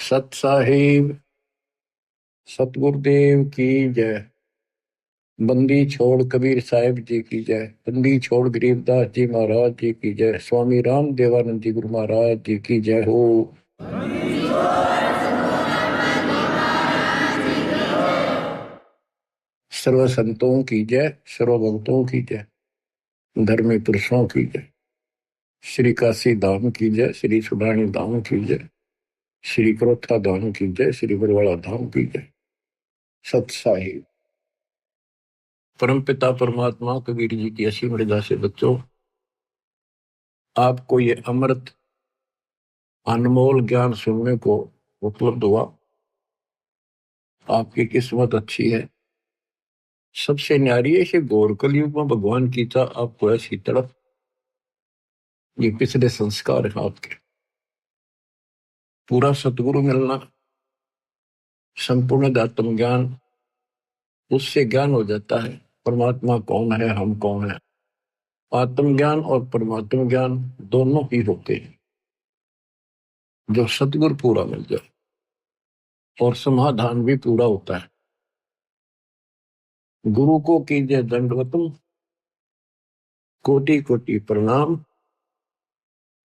सत साहिब सतगुरुदेव की जय। बंदी छोड़ कबीर साहिब जी की जय। बंदी छोड़ गरीबदास जी महाराज जी की जय। स्वामी राम देवानंद जी गुरु महाराज जी की जय हो। सर्व संतों की जय, सर्व भक्तों की जय, धर्मी पुरुषों की जय। श्री काशी धाम की जय, श्री सुब्राणी धाम की जय, श्री क्रोथा धाम की जय, श्री बरवाड़ा धाम की जय। सत साहिब परमपिता परमात्मा कबीर जी की असीम मर्यादा से बच्चों, आपको ये अमृत अनमोल ज्ञान सुनने को उपलब्ध हुआ। आपकी किस्मत अच्छी है। सबसे न्यारी है इसे घोर कलयुग में भगवान की था आपको ऐसी तड़प। ये पिछले संस्कार है आपके। पूरा सतगुरु मिलना, संपूर्ण आत्म ज्ञान, उससे ज्ञान हो जाता है परमात्मा कौन है, हम कौन है। आत्मज्ञान और परमात्म ज्ञान दोनों ही होते हैं। जो सतगुरु पूरा मिल जाए और समाधान भी पूरा होता है। गुरु को कीजिए दंडवतम, कोटि कोटि प्रणाम।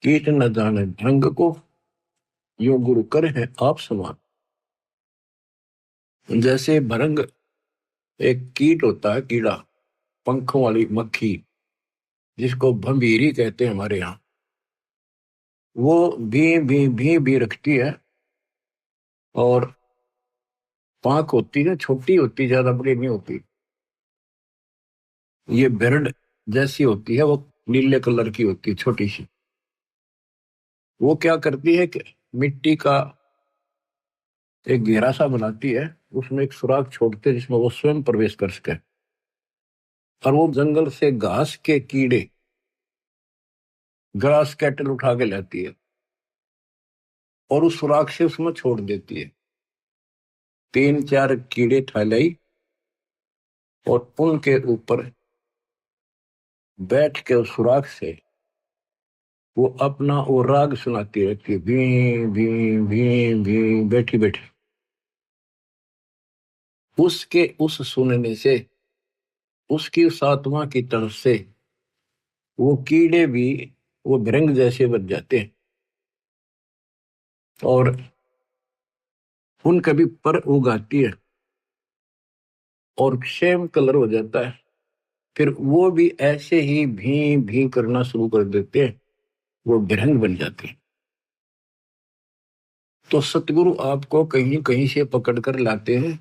कीट न जाने ढंग को, यो गुरु कर है आप समान। जैसे भरंग एक कीट होता है, कीड़ा, पंखों वाली मक्खी जिसको भंभीरी कहते हैं हमारे यहाँ। वो भी रखती है और पांख होती है, छोटी होती, ज्यादा बड़ी नहीं होती। ये बिरड जैसी होती है, वो नीले कलर की होती है, छोटी सी। वो क्या करती है कि मिट्टी का एक घेरा सा बनाती है, उसमें एक सुराख छोड़ते हैं जिसमें वो स्वयं प्रवेश कर सके। और वो जंगल से घास के कीड़े, ग्रास कैटल उठा के लाती है और उस सुराख से उसमें छोड़ देती है। 3-4 कीड़े ठालाई और उनके ऊपर बैठ के उस सुराख से वो अपना वो राग सुनाती रहती है, भी भी भी बैठी बैठी। उसके उस सुनने से, उसकी उस आत्मा की तरफ से वो कीड़े भी वो भृंग जैसे बन जाते हैं और उनका भी पर उगाती है और सेम कलर हो जाता है। फिर वो भी ऐसे ही भी करना शुरू कर देते हैं, वो भृंग बन जाते हैं। तो सतगुरु आपको कहीं कहीं से पकड़ कर लाते हैं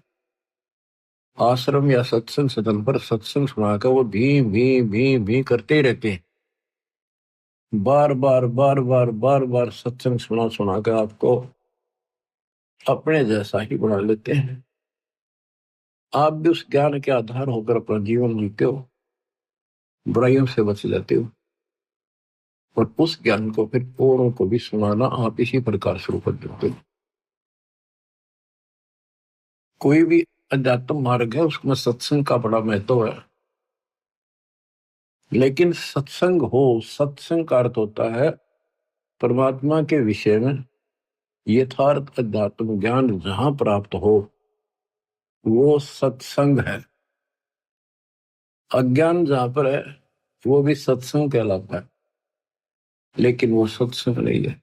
आश्रम या सत्संग सदन पर, सत्संग सुनाकर वो भी करते ही रहते हैं। बार बार सत्संग सुना कर आपको अपने जैसा ही बना लेते हैं। आप भी उस ज्ञान के आधार होकर अपना जीवन जीते हो, बुराइयों से बच जाते हो और उस ज्ञान को फिर औरों को भी सुनाना आप इसी प्रकार शुरू कर देते हो। कोई भी अध्यात्म मार्ग है, उसमें सत्संग का बड़ा महत्व है। लेकिन सत्संग हो, सत्संग का अर्थ होता है परमात्मा के विषय में यथार्थ अध्यात्म ज्ञान जहां प्राप्त हो, वो सत्संग है। अज्ञान जहां पर है वो भी सत्संग कहलाता है, लेकिन वो सत्संग नहीं है।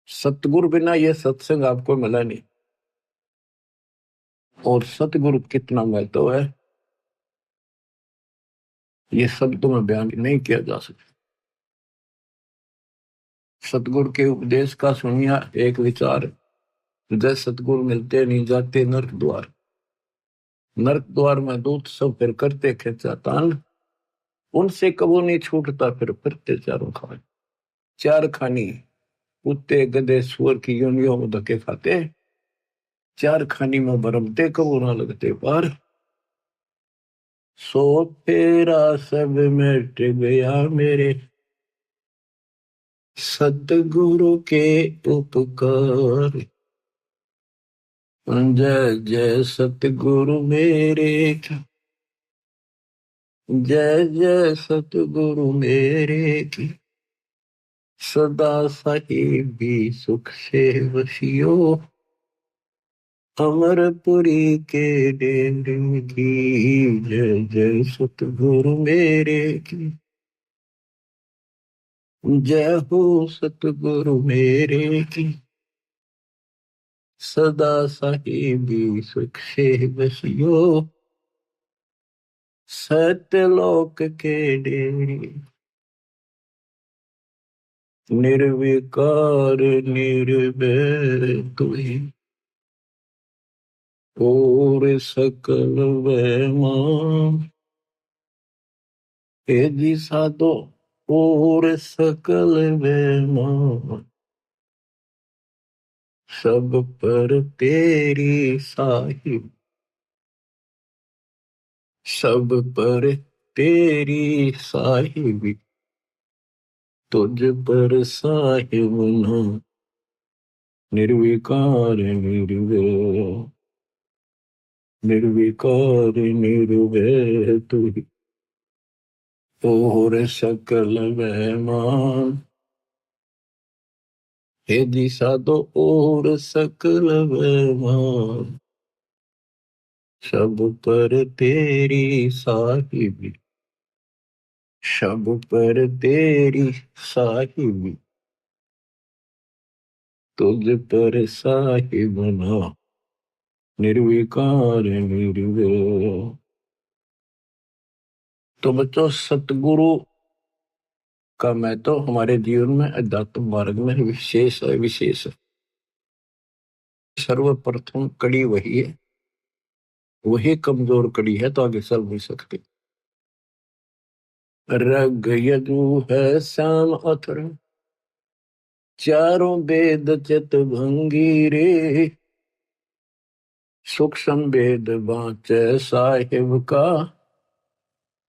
सतगुरु बिना ये सत्संग आपको मिला नहीं। और सतगुरु कितना महत्व है ये शब्दों में बयान नहीं किया जा सकता। सतगुरु के उपदेश का सुनिया एक विचार, जय सतगुरु मिलते नहीं जाते नरक द्वार। नरक द्वार में दूत सब फिर करते खेचा तान, उनसे कबो नहीं छूटता फिरते चारों खान। चार खानी कुत्ते गधे सुअर की योनियों में धक्के खाते, चार खानी में भरमते कबो ना लगते पार। सो फेरा सब मिट गया मेरे, सतगुरु के उपकार। जय जय सतगुरु मेरे, जय जय सतगुरु मेरे की। सदा साहिबी सुख से वसियो, अमरपुरी के डेरे की। जय जय सतगुरु मेरे की, जय हो सतगुरु मेरे की। सदा साहिबी सुख से बसियो, सत्यलोक के डेरे। निर्विकार निर्भय तुहि, और सकल वैमा। हे जी साधो और सकल वैमा, सब पर तेरी साहिब। सब पर तेरी साहिबी, तुझ पर साहिब न। निर्विकार निर्भय, निर्विकार निर्भय तुहि, और सकल वैमान। हे दिशा दो और सकल वैमान, सब पर तेरी साहिबी। सब पर तेरी साहिबी, तुझ पर साहिब ना। निर्विकार निर्भय। तो बच्चों, सतगुरु का महत्व हमारे जीवन में, अध्यात्म मार्ग में विशेष है, विशेष है। सर्वप्रथम कड़ी वही है, वही कमजोर कड़ी है तो आगे चल नहीं सकते। रग यजु है श्याम अथर, चारों वेद चित भंगी रे। सूक्ष्म वेद बाँचे साहिब का,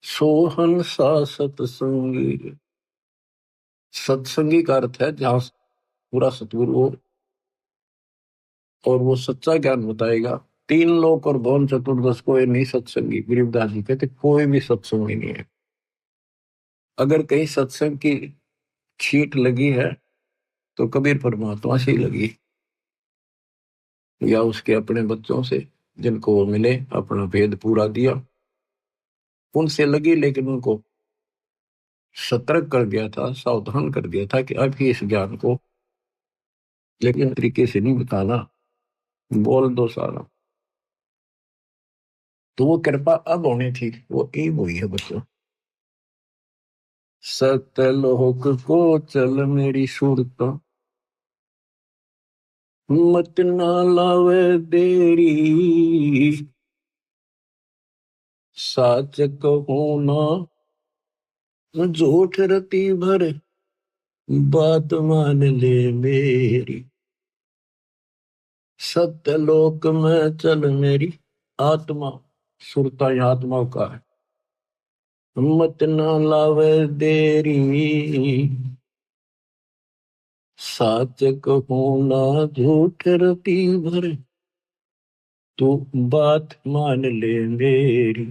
सोहन सा सतसंगी। सत्संगी का अर्थ है जहां पूरा सतगुरु हो और वो सच्चा ज्ञान बताएगा। तीन लोक और भवन चतुर्दश कोई नहीं सत्संगी। गरीबदास जी कहते कोई भी सत्संगी नहीं है। अगर कहीं सत्संग की छीट लगी है तो कबीर परमात्मा से ही लगी, या उसके अपने बच्चों से जिनको वो मिले, अपना भेद पूरा दिया, उनसे लगी। लेकिन उनको सतर्क कर दिया था, सावधान कर दिया था कि अभी इस ज्ञान को लेकिन तरीके से नहीं बताना, बोल दो सारा। तो वो कृपा अब होनी थी, वो अब हुई है बच्चों। सतलोक को चल मेरी सूरत, मत ना लावे देरी। साच कहूं ना झूठ रति भर, बात मान ले मेरी। सत्यलोक में चल मेरी आत्मा, सुरता आत्मा का है। मत ना लावे देरी, साच कहूं ना झूठ रति भर, तू बात मान ले मेरी।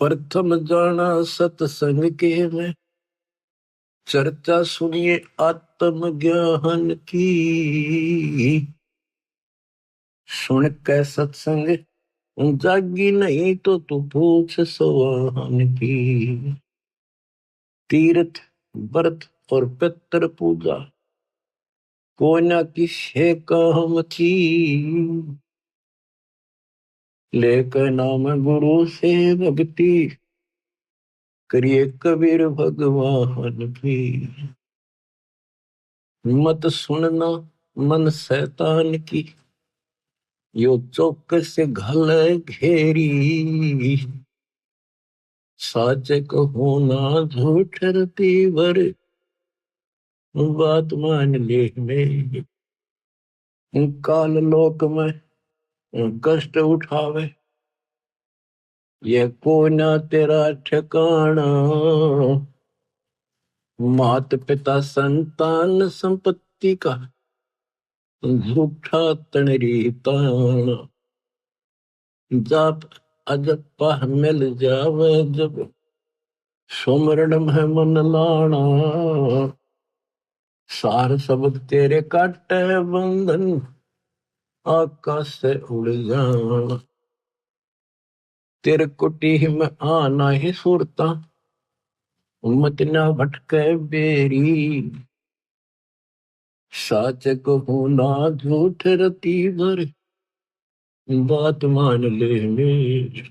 प्रथम जाना सत्संग के में, चर्चा सुनिए आत्म ज्ञान की। सुन के सत्संग जागी नहीं तो तू पूछ सवाहन की। तीर्थ व्रत और पितृ पूजा को न किसे काम थी। लेकर नाम गुरु से भक्ति, करिए कबीर भगवान की। मत सुनना मन शैतान की, यो चौकस से घल घेरी। साच कहो ना झूठ रति भर, बात मान ले मेरी। काल लोक में कष्ट उठावे, ये को ना तेरा ठिकाना। मात पिता संतान संपत्ति का, झूठा तणरी ताना। जाप अजपा मिल जावे जब, सुमरण में मन लाना। सार शब्द तेरे काटे बंधन, आकाश से उड़ जाना। तेरे कुटी में आना ही सुरता, मत ना भटके बेरी। साच कहूँ ना झूठ रती भर, बात मान ले मेरी।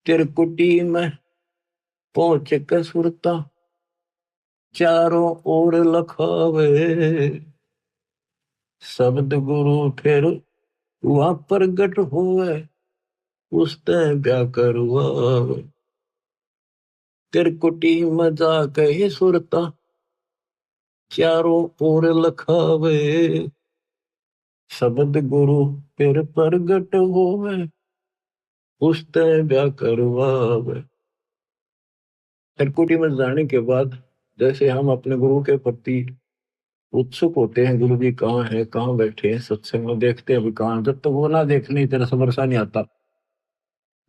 तेरे कुटी में पहुंच के सुरता, चारों ओर लखावे। शब्द गुरु फिर वहां प्रगट होवे, उसते ब्या करवावे। तेरे कुटी में जाके ही सुरता, चारों ओर लखावे। शब्द गुरु फिर प्रगट होवे, उसते ब्या करवावे। त्रिकुटी में जाने के बाद जैसे हम अपने गुरु के प्रति उत्सुक होते हैं, गुरु जी कहाँ है, कहाँ बैठे हैं, सत्संग में देखते हैं अभी कहाँ। जब तक वो ना देखने तेरा समरसा नहीं आता।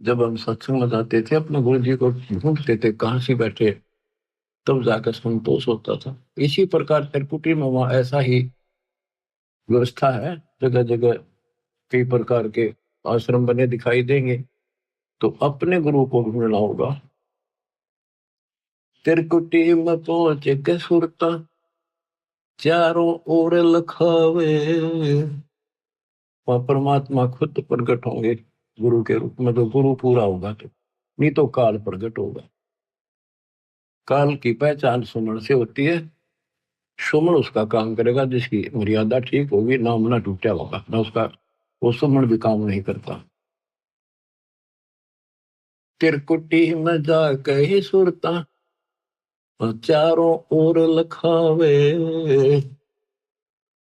जब हम सत्संग में जाते थे अपने गुरु जी को ढूंढते थे कहाँ से बैठे, तब जाकर संतोष होता था। इसी प्रकार त्रिकुटी में वहां ऐसा ही व्यवस्था है, जगह जगह कई प्रकार के आश्रम बने दिखाई देंगे। तो अपने गुरु को ढूंढना होगा। त्रिकुटी में पहुंच के सुरता, चारों ओर लखावे। वहां परमात्मा खुद प्रकट होंगे गुरु के रूप में। तो गुरु पूरा होगा तो, नहीं तो काल प्रकट होगा। काल की पहचान सुमन से होती है। सुमन उसका काम करेगा जिसकी मर्यादा ठीक होगी, नाम ना टूटा होगा ना उसका, वो सुमन भी काम नहीं करता। तिरकुटी में जाके ही सुरता, चारों ओर लखावे।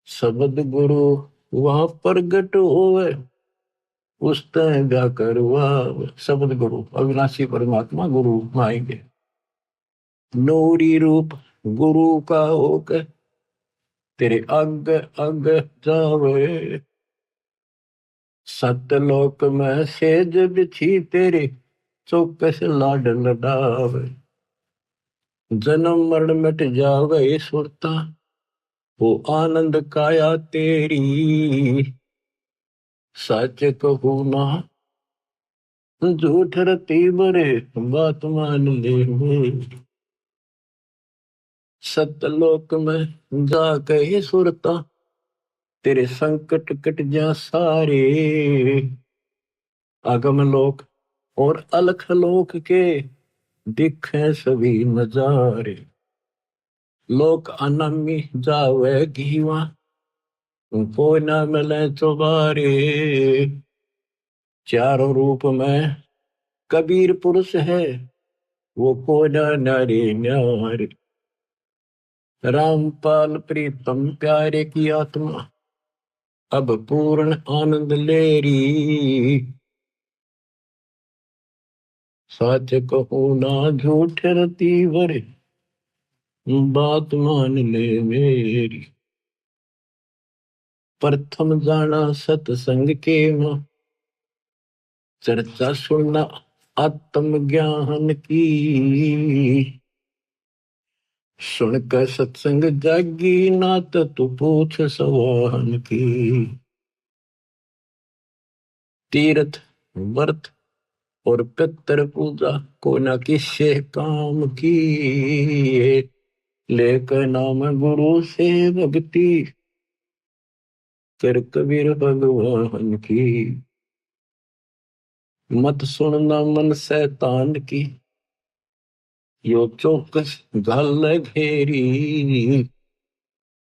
शब्द गुरु वहां प्रगट होवे, उस तय ब्या करवा। शब्द गुरु अविनाशी परमात्मा गुरु में आएंगे। नूरी रूप गुरु का होकर तेरे अग अग जावे। सतलोक में सेज बिछी तेरे, चौकस लाड लडावे। जन्म मरण मिट जावे सुरता, वो आनंद काया तेरी। सच कहूँ ना झूठ रती बरे, बात मान ले मेरी। सतलोक में जाके ही सुरता, तेरे संकट कट जा सारे। आगम लोक और अलख लोक के दिखे सभी नजारे। लोक अनमी जावे घीवा, को न मिले चुबारे। चारों रूप में कबीर पुरुष है, वो को न नारी न्यारे। रामपाल प्रीतम प्यारे की आत्मा, अब पूर्ण आनंद लेरी। सच कहूँ ना झूठ रती वर, बात मान ले मेरी। प्रथम जाना सत्संग के मां, चर्चा सुनना आत्म ज्ञान की। सुनकर सत्संग जागी नात, तू पूछ सवाहन की। तीर्थ व्रत और पितर पूजा को न किसे काम की। लेकर नाम गुरु से भक्ति, कर कबीर भगवान की। मत सुनना मन शैतान की, यो चौकस गल घेरी।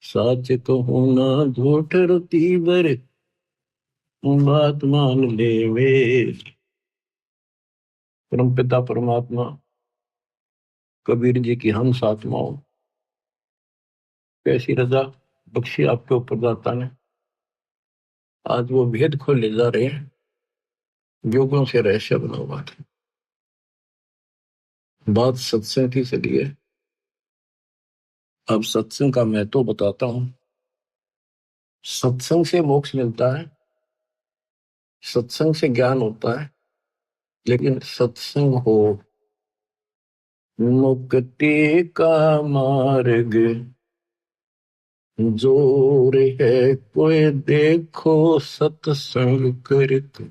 सच कहूँ ना झूठ रती बर, बात मान ले वे। परम पिता परमात्मा कबीर जी की हम आत्माओं, कैसी रजा बख्शी आपके ऊपर दाता ने। आज वो भेद खोल ले जा रहे हैं, योगों से रहस्य बना हुआ था। बात सत्संग की चली है। अब सत्संग का मैं तो बताता हूं। सत्संग से मोक्ष मिलता है, सत्संग से ज्ञान होता है, लेकिन सत्संग हो मुक्ति का मार्ग। जोर है कोई देखो सत्संग करके,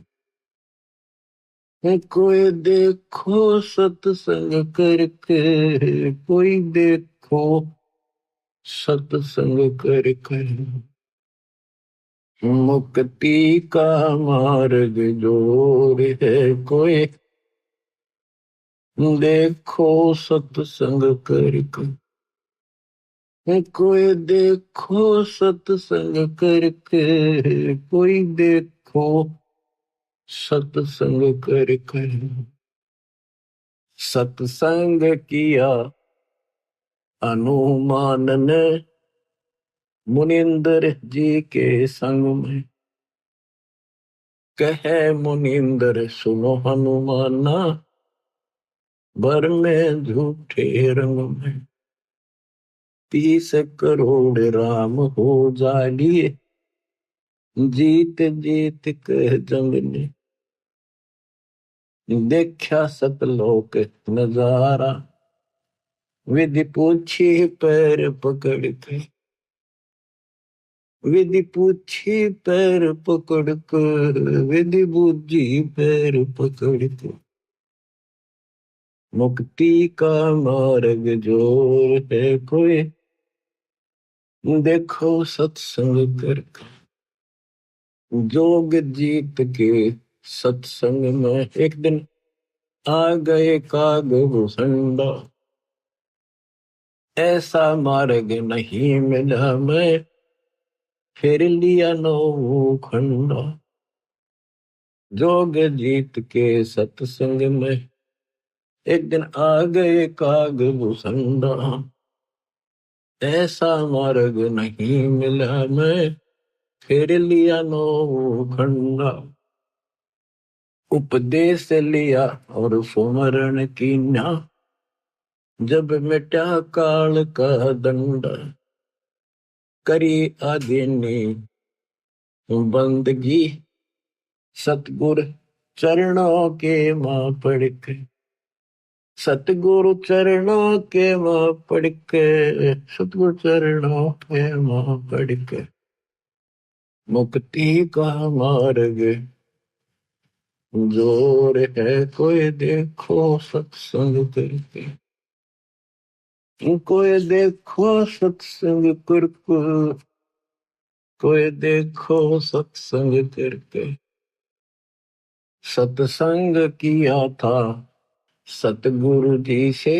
कोई देखो सत्संग करके, कोई देखो सत्संग करके, मुक्ति का मार्ग जोर है कोई देखो सत्संग करके, कोई देखो सत्संग करके, कोई देखो सत्संग करके। सत्संग किया हनुमान ने मुनिंदर जी के संग में, कहे मुनिंदर सुनो हनुमाना, बर में झूठे रंग में 30 करोड़ राम हो जालिए, जीत जीत के जंग ने देखा सतलोक नजारा, विधि पूछी पैर पकड़ के, विधि पूछी पैर पकड़ कर, विधि बूझी पैर पकड़ के, मुक्ति का मार्ग जोर है कोई देखो सत्संग करके। जोग जीत के सत्संग में एक दिन आ गए काग भूषंडा, ऐसा मार्ग नहीं मिला मैं, फिर लिया नौ खंडा। जोग जीत के सत्संग में एक दिन आ गए काग भूषंडा, ऐसा मार्ग नहीं मिला मैं, फिर लिया नौ खंडा। उपदेश लिया और सुमरण कीन्या, जब मिटा काल का दंड, करी आदिनी बंदगी, सतगुर चरणों के मां पड़ के, सतगुरु चरणों के मां पड़ के, सतगुरु चरणों के मां पड़ के, मुक्ति का मार्ग जोर है कोई देखो सत्संग करके, कोई देखो सत्संग करके, कोई देखो सत्संग करके। सत्संग किया था सतगुरु जी से,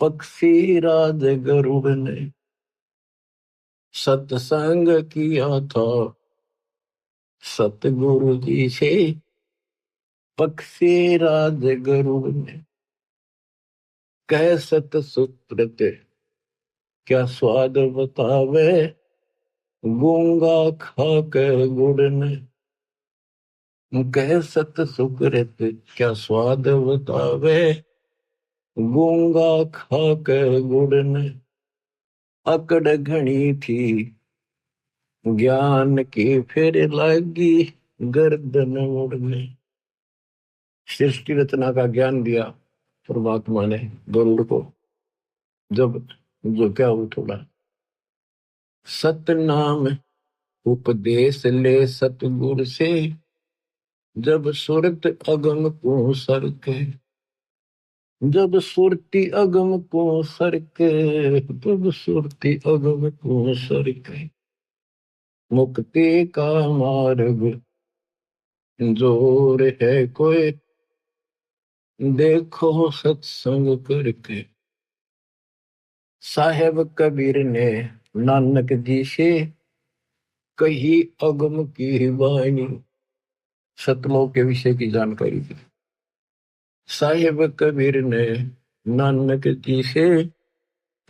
पक्षी राज गरुड़ ने, सत्संग किया था सतगुरु जी से, पक्षी राज गरुड़ ने, कह सत सुप्रत क्या स्वाद बतावे, गूंगा खा कर गुड़ ने, कह सत सुकृत क्या स्वाद बतावे, गूंगा खा कर गुड़ ने, अकड़ घनी थी ज्ञान की फिर लागी गर्दन मुड़ने। सृष्टि रचना का ज्ञान दिया परमात्मा ने गरुड़ को, जब जो क्या वो थोड़ा सतनाम उपदेश ले सतगुर से, जब सुरत अगम को सर के, जब सुरती अगम को सर के, जब सुरती अगम को सर के, मुक्ति का मार्ग जोर है कोई देखो सत्संग करके। साहेब कबीर ने नानक जी से कही अगम की वाणी, सतलोक के विषय की जानकारी दी। साहेब कबीर ने नानक जी से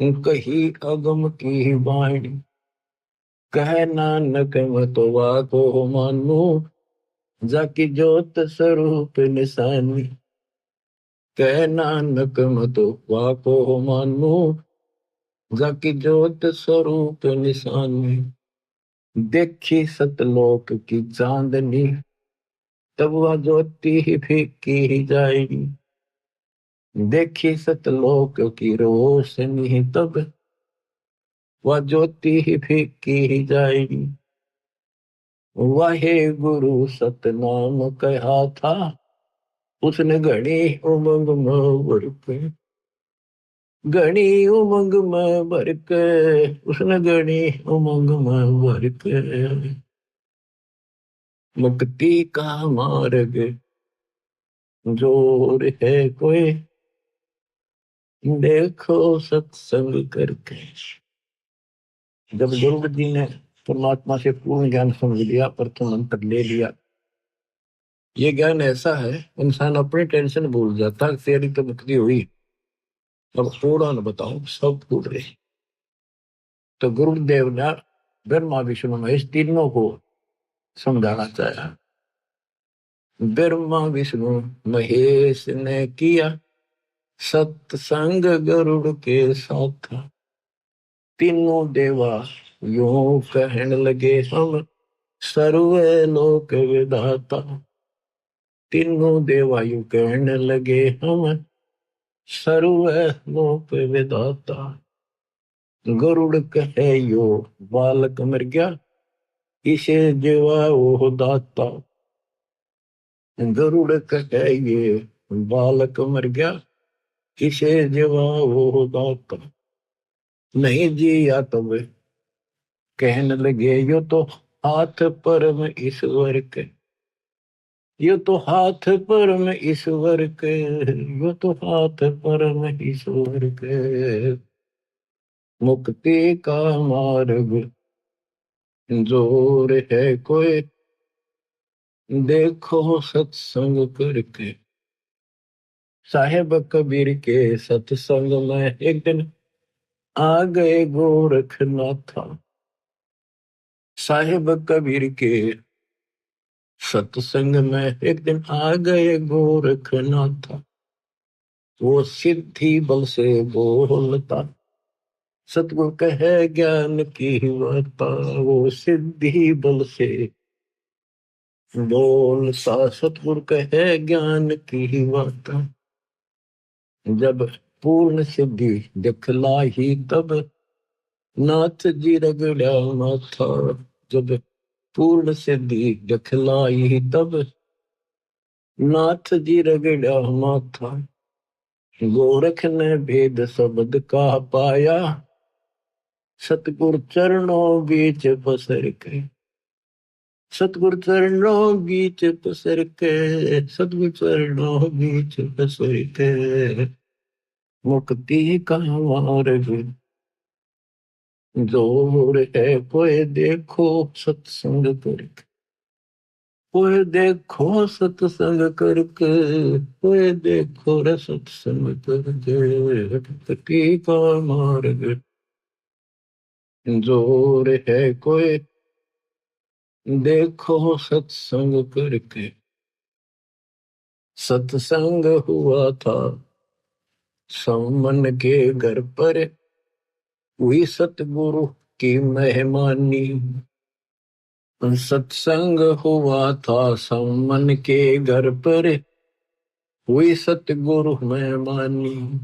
कही अगम की वाणी, कह नानक मत वाको मानू, जाकी जोत स्वरूप निशानी, कह नानक मत वाको मानू, जाकी जोत स्वरूप निशानी। देखी सतलोक की चांदनी, तब वह ज्योति ही फीकी ही जाएगी। देखी सतलोक की रोशनी, तब वह ज्योति ही फीकी जाएगी। वाहे गुरु सतनाम कहा था, उसने घड़ी उमंग में भर के, घड़ी उमंग में भर के, उसने घड़ी उमंग में भर के। मुक्ति का मार्ग जोर है कोई, देखो सत्संग करके। जब गुरु जी ने परमात्मा से पूर्ण ज्ञान समझ लिया, प्रथम मंत्र ले लिया, ये ज्ञान ऐसा है इंसान अपनी टेंशन भूल जाता। तेरी तो मुक्ति हुई, अब थोड़ा न बताऊं, सब भूल गए। तो गुरुदेव ने ब्रह्मा विष्णु महेश तीनों को समझाना चाहा। ब्रह्मा विष्णु महेश ने किया सत्संग गरुड़ के साथ। तीनों देवा यूं कहने लगे, हम सर्वे लोक विधाता। तीनों देवा यूं कहने लगे, हम सर्वे लोक विधाता। गरुड़ कहे यो बालक मर गया, इसे जीवा वो दाता। गरुड़ कहे ये बालक मर गया, इसे जीवा वो दाता। नहीं जिया तब कहने लगे, यो तो हाथ परम ईश्वर के, यो तो हाथ परम ईश्वर के, यो तो हाथ परम ईश्वर के। मुक्ति का मार्ग जोर है कोई, देखो सत्संग करके। साहेब कबीर के सत्संग में एक दिन आ गए गोरखनाथ। साहेब कबीर के सत्संग में एक दिन आ गए गोरखनाथ। वो सिद्धि बल से बोलता, सतगुरु कहे ज्ञान की वार्ता। वो सिद्धि बल से बोलता, सतगुरु कहे ज्ञान की वार्ता। जब पूर्ण सिद्धि दिखलाई तब नाथ जी रगड़ा माथा। जब पूर्ण सिद्धि दिखलाई तब नाथ जी रगड़ा माथा। गोरख ने भेद शब्द का पाया, सतगुरु चरणों बीच पसर के। सतगुरु चरणों बीच पसर के, सतगुरु चरणों बीच पसर के। मुक्ति का मार्ग जोर है कोई, देखो सत्संग करके। कोई देखो सत्संग करके, कोई देखो रे सत्संग करके। मुक्ति का मार्ग जोर है कोई, देखो सत्संग करके। सत्संग हुआ था समन के घर पर, हुई सतगुरु की मेहमानी। सत्संग हुआ था समन के घर पर, हुई सतगुरु मेहमानी।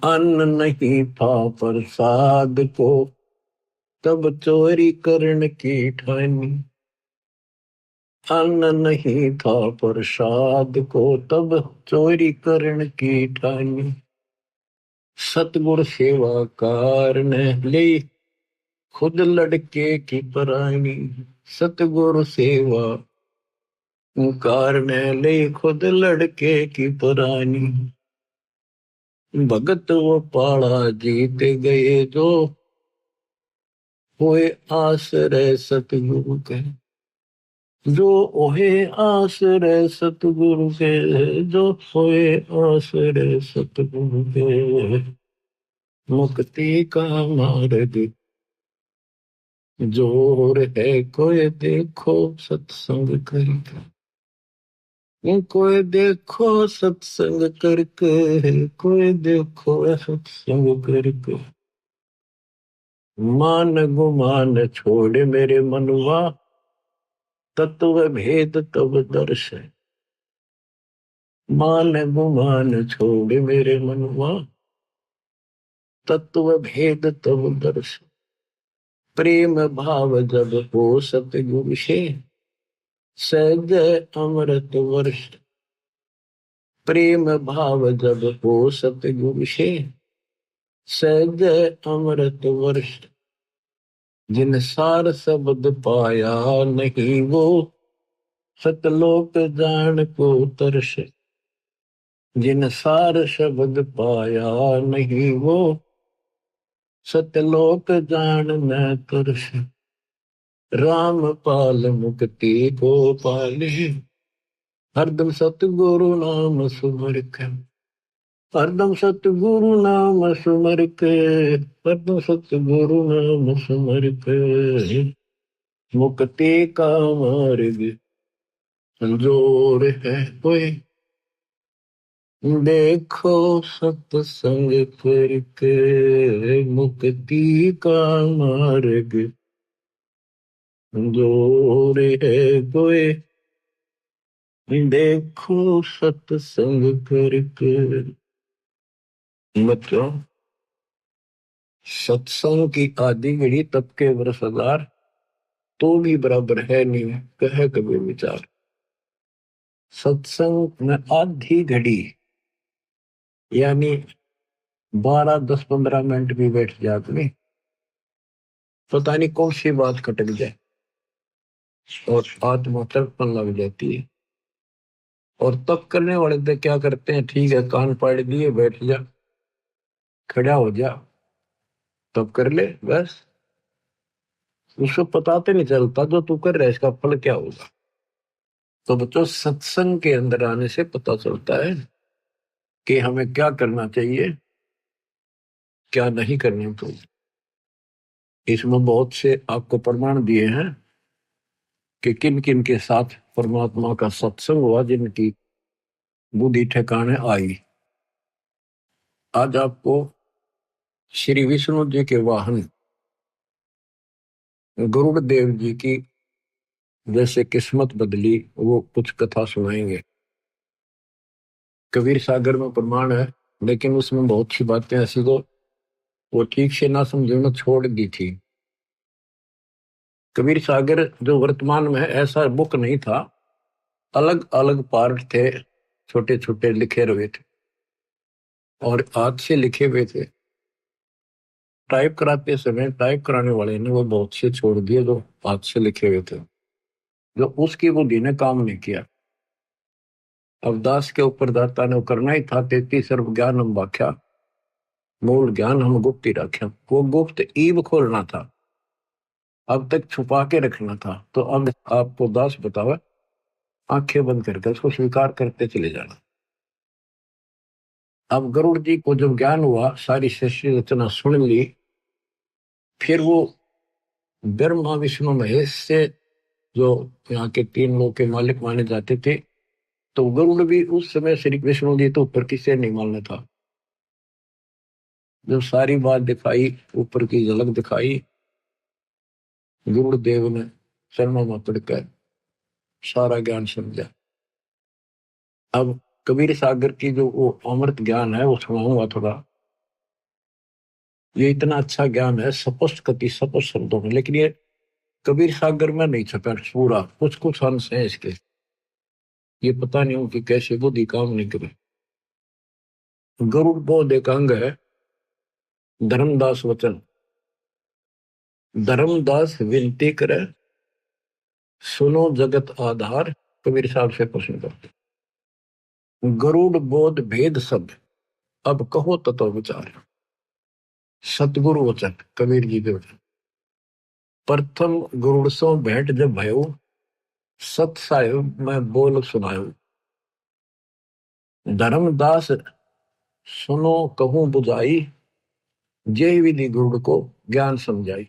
अन्न नहीं था प्रसाद को, तब चोरी करने की ठानी। अन्न नहीं था प्रसाद को, तब चोरी करने की ठानी। सतगुरु सेवाकार ने ले खुद लड़के की परानी। सतगुरु सेवा कार ने ले खुद लड़के की परानी। भगत वो पाड़ा जीत गए, जो होए आश्रय सतगुरु के। जो ओहे आश्रय सतगुरु के, जो होए आश्रय सतगुरु के। मुक्ति का मार्ग जोर है कोई, देखो सत्संग करके। कोई देखो सत्संग करके, कोई देखो सत्संग करके। मान गुमान छोड़ मेरे मनुआ, तत्व भेद तब दर्श है। मान गुमान छोड़ मेरे मनुआ, तत्व भेद तब दर्श, प्रेम भाव जब हो सतगुरु से, सहज अमृत वर्ष। प्रेम भाव जब हो सतगुरु से, सहज अमृत वर्ष। जिन सार शब्द पाया नहीं वो, सतलोक जान को तरस। जिन सार शब्द पाया नहीं वो, सतलोक जान न तरस। राम पाल मुक्ति को पाले, हरदम सतगुरु नाम सुमर के। हरदम सतगुरु नाम सुमर के, हरदम सतगुरु नाम सुमर के। मुक्ति का मार्ग संजोर है कोई, देखो सत्संग करके। मुक्ति का मार्ग संजोर है कोई, देखो सत्संग करके। मतलब सत्संग की आदि घड़ी तब के वर्ष 1000 तो भी बराबर है नहीं, कहे कभी विचार। सत्संग में आधी घड़ी यानी 12, 10, 15 मिनट भी बैठ जाते नहीं, पता नहीं कौन सी बात खटक जाए और आत्मा तड़पन लग जाती है। और तब करने वाले तो क्या करते हैं, ठीक है कान पाड़ दिए, बैठ जा, खड़ा हो जा, तब कर ले बस। उसको पता तो नहीं चलता जो तू कर रहा है इसका फल क्या होगा। तो बच्चों सत्संग के अंदर आने से पता चलता है कि हमें क्या करना चाहिए, क्या नहीं करना चाहिए। इसमें बहुत से आपको प्रमाण दिए हैं कि किन किन के साथ परमात्मा का सत्संग हुआ, जिनकी बुद्धि ठिकाने आई। आज आपको श्री विष्णु जी के वाहन गरुड़ देव जी की जैसे किस्मत बदली वो कुछ कथा सुनाएंगे। कबीर सागर में प्रमाण है, लेकिन उसमें बहुत सी बातें ऐसी को वो ठीक से ना समझना छोड़ दी थी। कबीर सागर जो वर्तमान में है ऐसा बुक नहीं था, अलग अलग पार्ट थे, छोटे छोटे लिखे हुए थे और हाथ से लिखे हुए थे। टाइप कराते समय टाइप कराने वाले ने वो बहुत से छोड़ दिए जो हाथ से लिखे हुए थे, जो उसकी बुद्धि ने काम नहीं किया। अब दास के ऊपर दाता ने करना ही था 33 सर्व ज्ञान हम व्याख्या, मूल ज्ञान हम गुप्त ही रख्या। वो गुप्त ईब खोलना था, अब तक छुपा के रखना था। तो अब आपको दास बतावे, आंखें बंद करके उसको स्वीकार करते चले जाना। अब गरुड़ जी को जब ज्ञान हुआ, सारी सृष्टि रचना सुन ली, फिर वो ब्रह्मा विष्णु महेश से जो यहाँ के 3 लोग के मालिक माने जाते थे, तो गरुड़ भी उस समय श्री विष्णु जी तो ऊपर किसे नहीं मानना था। जब सारी बात दिखाई, ऊपर की झलक दिखाई, गरुड़ देव ने शर्मा में पड़कर सारा ज्ञान समझा। अब कबीर सागर की जो वो अमृत ज्ञान है वो सुनाऊंगा थोड़ा। ये इतना अच्छा ज्ञान है, स्पष्ट कति स्पष्ट शब्दों में, लेकिन ये कबीर सागर में नहीं छपा पूरा, कुछ कुछ अंश है इसके। ये पता नहीं हो कि कैसे बुद्धि काम नहीं करे। गरुड़ बोध एक अंग है, धर्मदास वचन। धर्मदास विनती करे, सुनो जगत आधार। कबीर साहब से प्रश्न करते, गरुड़ बोध भेद सब, अब कहो तत्व विचार। सतगुरु वचन, कबीर जी के वचन। प्रथम गरुड़ सो भेंट जब भयो, सत साहिब मैं बोल सुनायो। धर्मदास सुनो कहूं बुझाई, जय विधि गरुड़ को ज्ञान समझाई।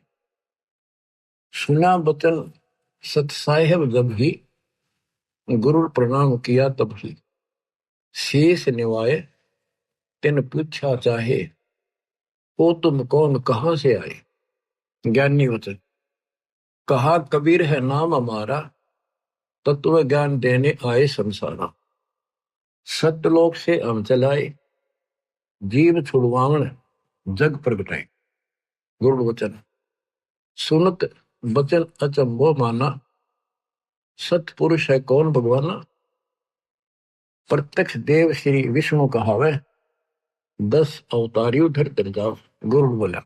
सुना बचन सत साहिब जब ही, गुरु प्रणाम किया तब ही। शेष निवाए तिन पूछा चाहे, ओ तुम कौन कहां से आए। ज्ञानी वचन, कहा कबीर है नाम हमारा, तत्व ज्ञान देने आए संसारा। सत्यलोक से हम चलाए, जीव छुड़वावन जग प्रगटाए। गुरु वचन सुनत बचन अचंभो माना, सतपुरुष है कौन भगवाना। प्रत्यक्ष देव श्री विष्णु कहावे, 10 अवतारी उधर तर जाओ। गुरु बोला।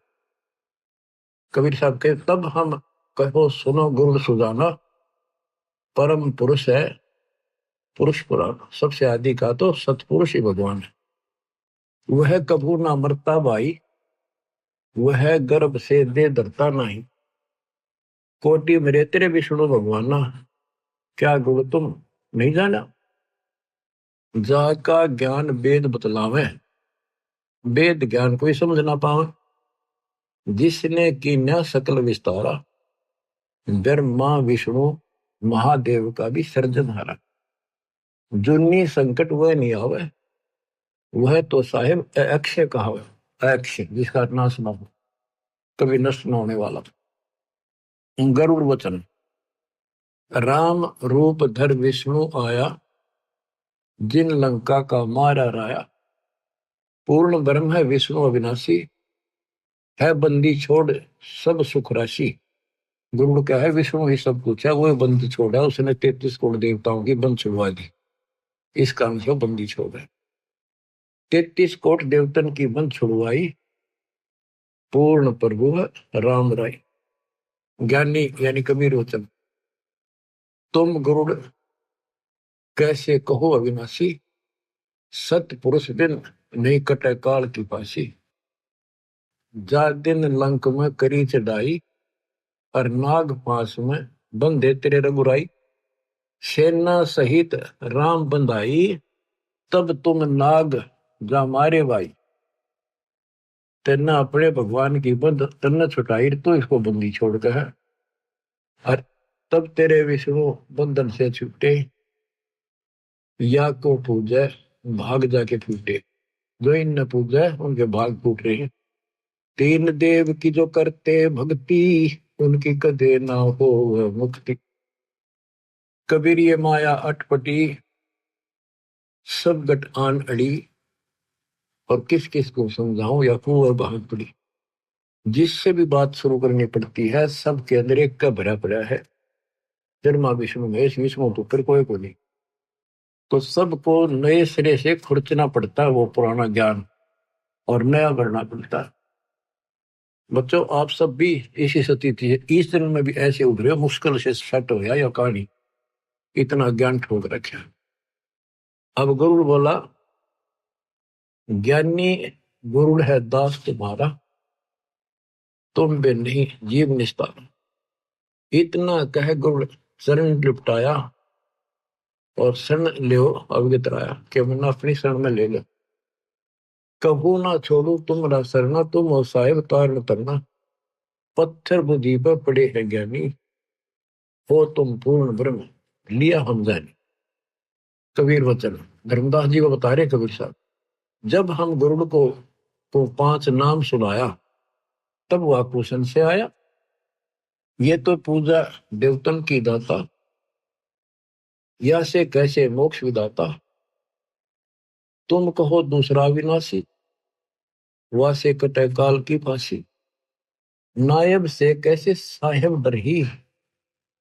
कबीर साहब के तब हम कहो सुनो गुरु सुजाना, परम पुरुष है पुरुष पुराण। सबसे आदि का तो सतपुरुष ही भगवान है। वह कभू ना मरता भाई, वह गर्भ से दे धरता नहीं। कोटि मेरे तेरे विष्णु भगवाना, क्या गुण तुम नहीं जाना। जाका ज्ञान वेद बतलावे, वेद ज्ञान कोई समझ ना पावे। जिसने कीन्या सकल विस्तारा, ब्रह्मा विष्णु महादेव का भी सर्जनहारा। जुन्नी संकट वह नहीं आवे, वह तो साहिब अक्षय कहावे। अक्षय जिसका नाश न हो, कभी नष्ट न होने वाला। गरुड़ वचन राम रूप धर विष्णु आया, जिन लंका का मारा राया। पूर्ण ब्रह्म है विष्णु अविनाशी, है बंदी छोड़ सब सुख राशि। गुरु क्या है, विष्णु ही सब कुछ है, वो बंदी छोड़ है। उसने 33 करोड़ देवताओं की बंद छुड़वा दी, इस काम से बंदी छोड़ है। 33 कोट देवतन की बंद छुड़वाई, पूर्ण प्रभु राम राय। ज्ञानी यानी कबीर वचन तुम गुरुड़ कैसे कहो अविनाशी, सत पुरुष बिन नहीं कटे काल की पासी। जा दिन लंक में करी चढ़ाई, और नाग पास में बंधे तेरे रघुराई। सेना सहित राम बंधाई, तब तुम नाग जा मारे भाई। तेना अपने भगवान की बंद तन्ना छुटाई, तो इसको बंदी छोड़ के है। और तब तेरे विष्णु बंधन से छूटे, या को पूजे भाग जाके फूटे। जो इन पूजे उनके भाग फूट रहे हैं। 3 देव की जो करते भक्ति, उनकी कदे ना हो मुक्ति। कबीर ये माया अटपटी, सब गट आन अड़ी। और किस किस को समझाऊं या कुंवर भाग पड़ी। जिससे भी बात शुरू करनी पड़ती है, सबके अंदर एक का भरा पड़ा है, ब्रह्मा विष्णु महेश। विष्णु तो फिर कोई को नहीं, तो सबको नए सिरे से खुरचना पड़ता है वो पुराना ज्ञान, और नया भरना पड़ता है। बच्चों आप सब भी इसी स्थिति है, इस दिन में भी ऐसे उभरे, मुश्किल से सेट हो या कहानी, इतना ज्ञान ठोक रखे। अब गुरु बोला, ज्ञानी गुरु है दास तुम्हारा, तुम भी नहीं जीव निस्तार। इतना कह गुरु शरण लिपटाया, और शरण लो अवगत राया, कि मैंने अपनी शरण में ले लो। कबू ना छोड़ू तुमरा सरना, तुम हो साहिब तार न तरना। पत्थर बुद्धि पर पड़े हैं ज्ञानी, हो तुम पूर्ण ब्रह्म लिया हम जानी। कबीर वचन धर्मदास जी को बता रहे कबीर साहब, जब हम गुरु को 5 नाम सुनाया, तब वह कुशन से आया। ये तो पूजा देवतन की दाता, या से कैसे मोक्ष विदाता। तुम कहो दूसरा विनाशी, वासे कटे काल की फांसी। नायब से कैसे साहेब डरही,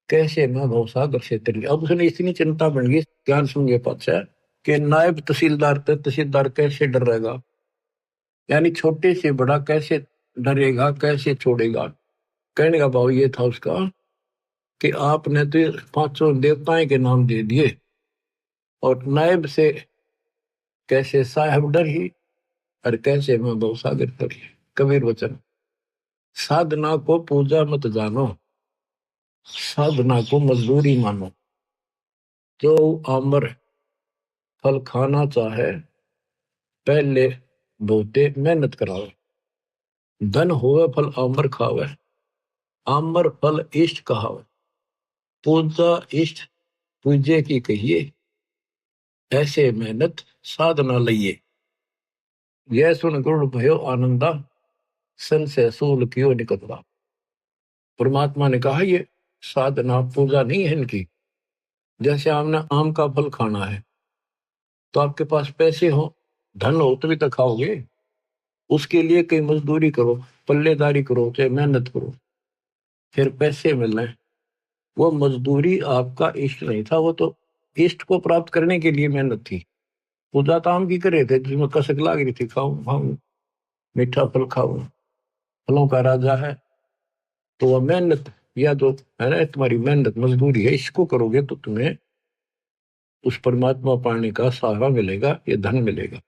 कैसे मैं भवसागर से तरी। अब उसने इतनी चिंता बन गई ज्ञान सुन पाचा कि नायब तहसीलदार तहसीलदार कैसे डर रहेगा, यानी छोटे से बड़ा कैसे डरेगा, कैसे छोड़ेगा। कहने का भाव ये था उसका कि आपने तो 5 देवताएं के नाम दे दिए, और नायब से कैसे साहेब डर ही, और कैसे मैं भवसागर तरी। कबीर वचन साधना को पूजा मत जानो, साधना को मजदूरी मानो। जो आमर फल खाना चाहे, पहले बोते मेहनत कराओ। धन होवे फल आमर खावे, आमर फल इष्ट कहावे। पूजा इष्ट पूजे की कहिए, ऐसे मेहनत साधना लइए। यह सुन गुरु भयो आनंदा, सन से सूल क्यों निकलता। परमात्मा ने कहा ये साधना पूजा नहीं है इनकी। जैसे आपने आम का फल खाना है, तो आपके पास पैसे हो, धन हो तभी तो खाओगे। उसके लिए कहीं मजदूरी करो, पल्लेदारी करो, चाहे मेहनत करो, फिर पैसे मिलने। वो मजदूरी आपका इष्ट नहीं था, वो तो इष्ट को प्राप्त करने के लिए मेहनत थी। पूजा तो हम की करे थे जिसमें कसक लाग रही थी, खाऊं खाऊं मीठा फल खाऊं, फलों का राजा है। तो वह मेहनत, या जो है ना तुम्हारी मेहनत मजदूरी है, इसको करोगे तो तुम्हें उस परमात्मा पाने का सहारा मिलेगा, ये धन मिलेगा।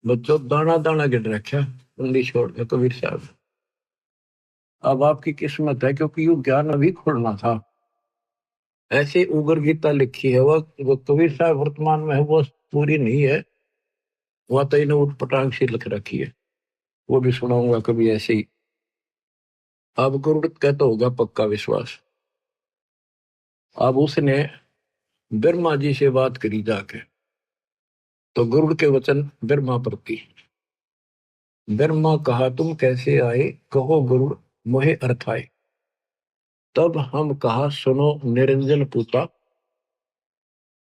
बच्चों दाना दाना गिन रखा बंदी छोड़ के कबीर साहब। अब आपकी किस्मत है, क्योंकि ये ज्ञान अभी खोलना था। ऐसे उगर गीता लिखी है, वो कबीर साहब वर्तमान में है, वो पूरी नहीं है, वह तो इन्हें उठ पटांग से लिख रखी है, वो भी सुनाऊंगा कभी ऐसे ही। अब गुरुड़ कहता होगा पक्का विश्वास। अब उसने ब्रह्मा जी से बात करी जाके, तो गुरुड़ के वचन ब्रह्मा प्रति। ब्रह्मा कहा तुम कैसे आए, कहो गुरुड़ मोहे अर्थ आए। तब हम कहा सुनो निरंजन पूता,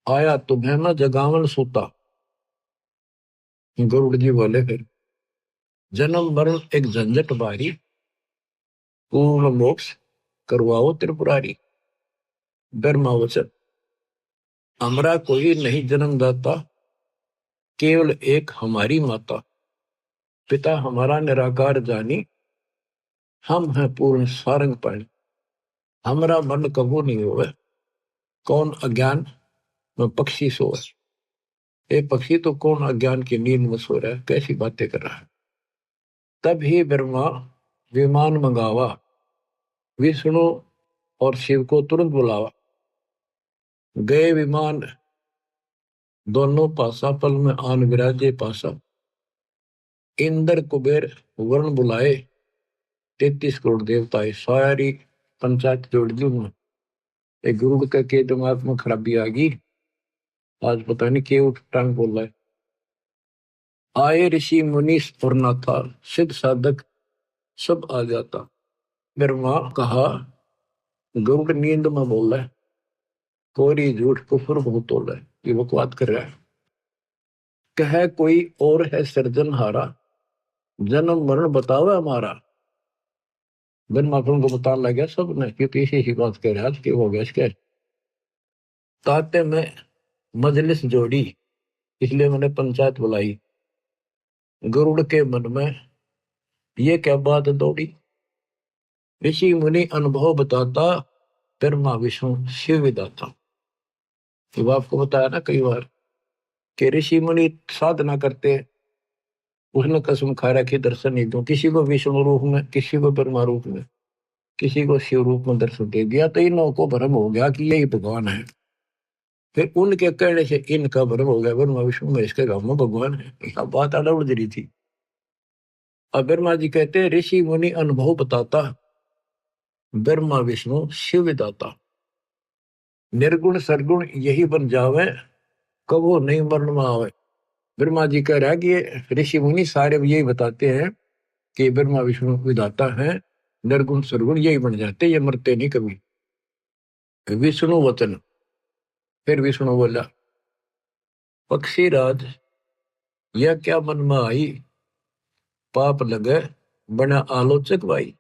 आया तुम्हें न जगावन सूता। गुरुड़ जी बोले फिर जन्म मरण एक झंझट बारी, पूर्ण मोक्ष करवाओ त्रिपुरारी। ब्रह्मा वचन हमरा कोई नहीं जन्मदाता, केवल एक हमारी माता। पिता हमारा निराकार जानी, हम हैं पूर्ण सारंग पाणी। हमरा मन कबू नहीं होवे, कौन अज्ञान में पक्षी सोए। ये पक्षी तो कौन अज्ञान की नींद में सो रहा है, कैसी बातें कर रहा है। तब ही ब्रह्मा विमान मंगावा, विष्णु और शिव को तुरंत बुलावा। गए विमान दोनों पासा, पल में आन विराजे पासा। इंद्र कुबेर वरुण बुलाए, 33 करोड़ देवताएं सारी पंचायत जोड़ दी उन्होंने। एक गुरु के दिमाग में खराबी आ गई, आज पता नहीं क्यों उठ टांग बोल रहा है। आए ऋषि मुनि और नाथा, सिद्ध साधक सब आ जाता। ब्रह्मा कहा गुरु नींद में बोल रहा है, कोरी झूठ कुफर बहुत बोल रहा है, ये बकवाद कर रहा है। कह कोई और है सृजनहारा, जन्म मरण बतावे हमारा। ब्रह्मा को बताने लगा सब ने, क्योंकि इसी ही बात कह रहा है कि हो गया इसके। ताते में मजलिस जोड़ी, इसलिए मैंने पंचायत बुलाई। गरुड़ के मन में ये क्या बात दौड़ी, ऋषि मुनि अनुभव बताता, ब्रह्मा विष्णु शिव विदाता। तो आपको बताया ना कई बार कि ऋषि मुनि साधना करते, उसने कसम खा रखी दर्शन नहीं दूं, किसी को विष्णु रूप में, किसी को ब्रह्मा रूप में, किसी को शिव रूप में दर्शन दे दिया, तो इन को भ्रम हो गया कि यही भगवान है। फिर उनके कहने से इनका भ्रम हो गया ब्रह्मा विष्णु में, इसके गांव में भगवान है। यह बात आड़ा उड़ रही थी। अब ब्रह्मा जी कहते ऋषि मुनि अनुभव बताता, ब्रह्मा विष्णु शिव विदाता। निर्गुण सरगुण यही बन जावे, कबो नहीं मरण में आवे। ब्रह्मा जी कह रहा है कि ऋषि मुनि सारे यही बताते हैं कि ब्रह्मा विष्णु विदाता है, निर्गुण सरगुण यही बन जाते, ये मरते नहीं कभी। विष्णु वचन, फिर विष्णु बोला पक्षी राज यह क्या मन में आई, पाप लगे बना आलोचक भाई।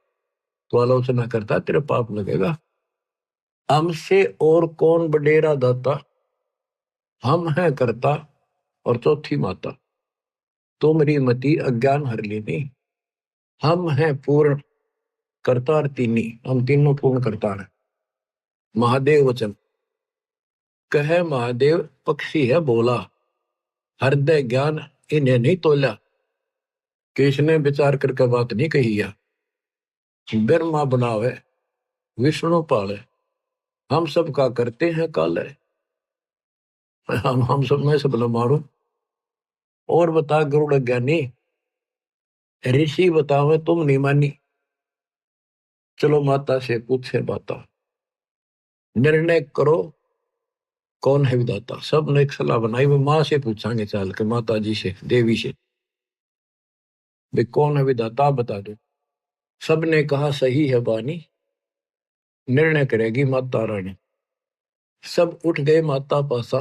तो आलोचना करता तेरे पाप लगेगा। हमसे और कौन बडेरा दाता, हम हैं करता और चौथी माता। तुमरी मति अज्ञान हर लेनी, हम हैं पूर्ण करतार तीनी, हम तीनों पूर्ण करतार हैं। महादेव वचन कहे महादेव पक्षी है बोला, हृदय ज्ञान इन्हें नहीं तोला। किसने विचार करके बात नहीं कही है। ब्रह्मा बनावे विष्णु पाले, हम सब का करते हैं काले। हम सब में सब न मारू। और बता गरुड़ ज्ञानी, ऋषि बतावे तुम नहीं मानी। चलो माता से पूछे बाता, निर्णय करो कौन है विदाता। सब ने एक सलाह बनाई, वो माँ से पूछांगे चाल के, माता जी से, देवी से, वे कौन है विदाता आप बता दो। सब ने कहा सही है बानी, निर्णय करेगी माता रानी। सब उठ गए माता पासा,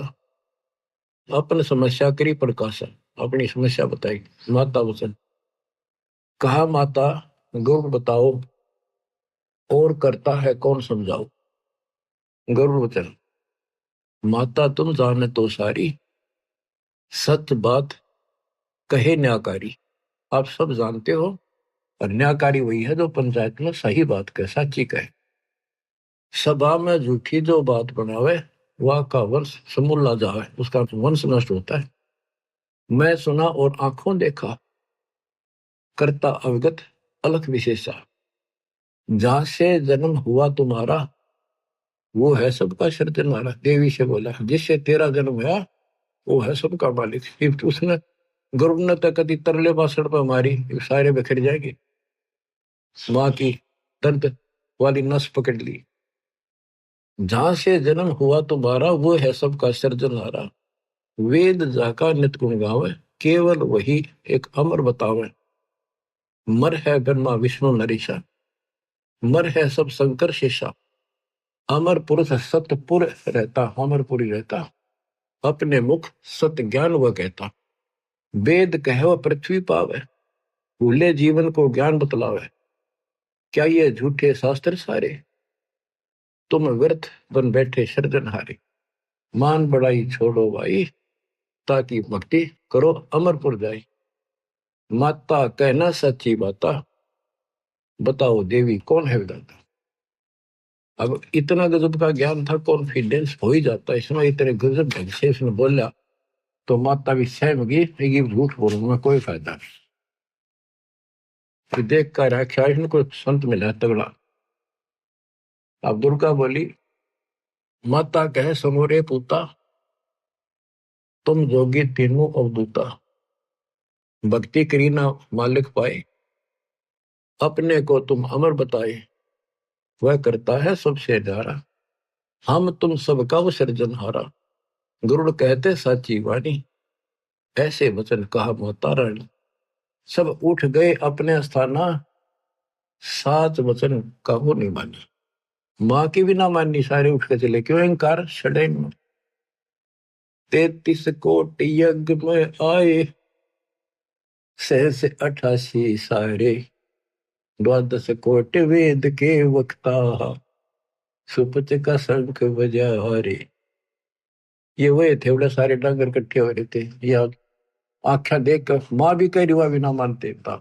अपन समस्या करी प्रकाशा। अपनी समस्या बताई। माता वचन कहा, माता गरुड़ बताओ और करता है कौन समझाओ। गरुड़ वचन माता तुम जाने तो सारी, सत्य बात कहे न्याकारी। आप सब जानते हो, और न्याकारी वही है जो पंचायत में सही बात कहे, साची कहे। सभा में झूठी जो बात बनावे, वह का वंश समूला जावे, उसका वंश नष्ट होता है। मैं सुना और आंखों देखा, करता अवगत अलख विशेषा। जहां से जन्म हुआ तुम्हारा, वो है सबका सृजनहारा। देवी से बोला, जिससे तेरा जन्म हुआ वो है सबका मालिक। सिर्फ उसने गरुड़ ने तो कभी तरले बासड़ पर मारी, सारे बिखर जाएंगे। माँ की दर्द वाली नस पकड़ ली। जहां से जन्म हुआ तुम्हारा, वो है सबका सृजनहारा। वेद जाका नित गुण गावे, केवल वही एक अमर बतावे। मर है ब्रह्मा विष्णु नरेशा, मर है सब शंकर शेषा। अमर पुरुष सतपुर रहता, अमरपुरी रहता। अपने मुख सत्य ज्ञान वह कहता। वेद कहो पृथ्वी पावे, भूले जीवन को ज्ञान बतलावे। क्या ये झूठे शास्त्र सारे, तुम व्यर्थ बन बैठे सृजनहारे। मान बड़ाई छोड़ो भाई, ताकि भक्ति करो अमरपुर जाई। माता कहना सच्ची बाता, बताओ देवी कौन है विधाता। अब इतना गजब का ज्ञान था, कॉन्फिडेंस हो ही जाता है इसमें। इतने गजब ढंग से इसने बोला तो माता भी सहम गई, ये झूठ बोलूंगा कोई फायदा नहीं। फिर देख कर आख्या इनको संत मिला तगड़ा। अब दुर्गा बोली, माता कहे समोरे पूता, तुम जोगी तीनों अवधूता। भक्ति करी ना मालिक पाए, अपने को तुम अमर बताए। वह करता है सबसे न्यारा, हम तुम सबका वो सृजनहारा। गरुड़ कहते साची वाणी, ऐसे वचन कहा माता रानी। सब उठ गए अपने स्थाना, सात वचन कहो नहीं मानी। माँ की भी ना माननी, सारे उठ के चले। क्यों अहंकार छड़े में। 33 कोटि यज्ञ में आए, सहस 88 सारे। 12 कोटि वेद के वक्ता, सुपच का शंख बजा रे। ये वही थे, बड़े सारे डांगर इकट्ठे हो रहे थे। या आख्या देख कर माँ भी कह रही, हुआ भी ना मानते था।